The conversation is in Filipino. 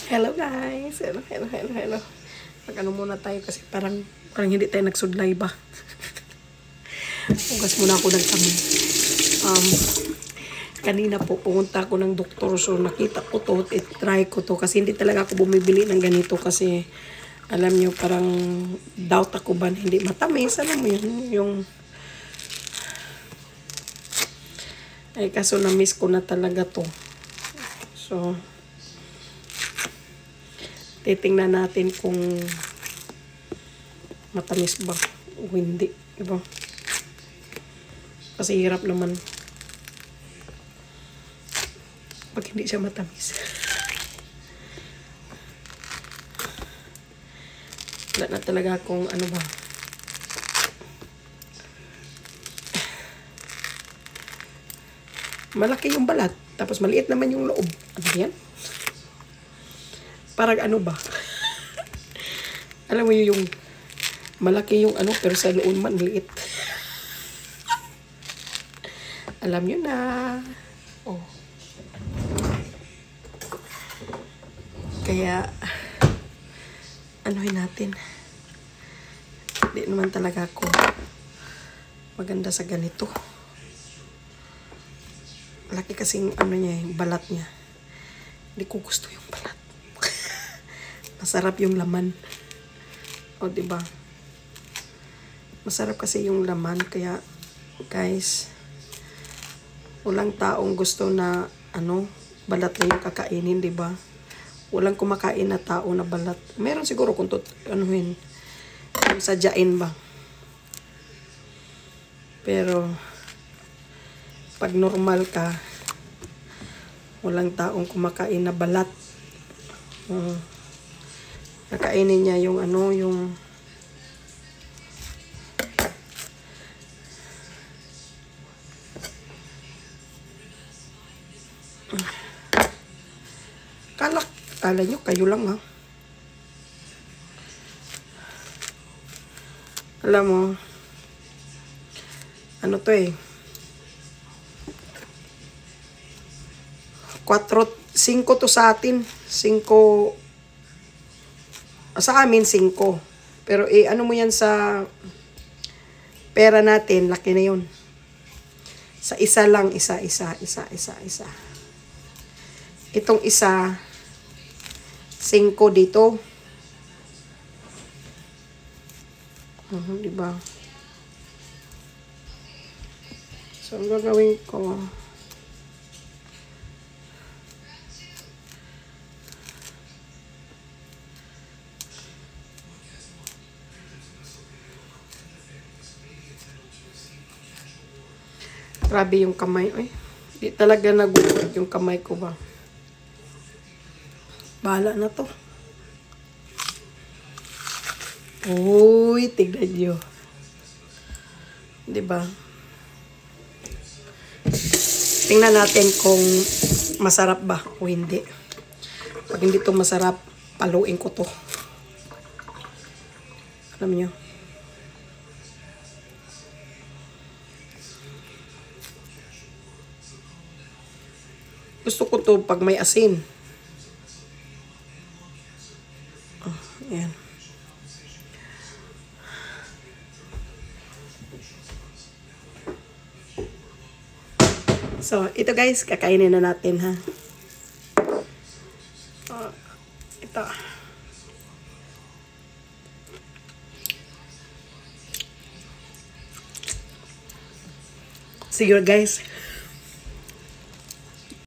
Hello guys! Hello. Mag-ano muna tayo kasi parang hindi tayo nagsudlay ba. Hugas muna ako ng kamay. Kanina po, pumunta ako ng doktor. So, nakita ko to, try ko to. Kasi hindi talaga ako bumibili ng ganito. Kasi, alam nyo, parang doubt ako ba hindi matamis. Alam mo yun, yung... Ay, kaso na-miss ko na talaga to. So, titingnan natin kung matamis ba o hindi. Diba? Kasi hirap naman pag hindi siya matamis. Wala na talaga kung ano ba. Malaki yung balat. Tapos maliit naman yung loob. Ano yan? Parang ano ba? Alam mo yung malaki yung ano pero sa loob man maliit. Alam nyo na. Oh. Kaya anuhin natin. Hindi naman talaga ako maganda sa ganito. Laki kasing ano niya, yung balat niya. Hindi ko gusto yung balat. Masarap yung laman. O, diba? Masarap kasi yung laman. Kaya, guys, walang taong gusto na, balat na yung kakainin, diba? Walang kumakain na tao na balat. Meron siguro kung anuhin, sadyain ba? Pero, pag normal ka, walang taong kumakain na balat. Nakainin niya yung yung kala nyo, kayo lang ha. Alam mo, ano to 5 to sa atin. 5 sa amin 5. Pero ano mo yan sa pera natin, laki na yun. Sa isa lang, isa. Itong isa 5 dito. Diba? So, ang gagawin ko, grabe yung kamay. Ay, di talaga nagugot yung kamay ko ba. Bahala na to. Uy, tignan nyo. Diba? Tingnan natin kung masarap ba o hindi. Pag hindi to masarap, paluin ko to. Alam nyo? Gusto ko to pag may asin. Oh, ayan. So, ito guys, kakainin na natin ha. Ito. Sige guys.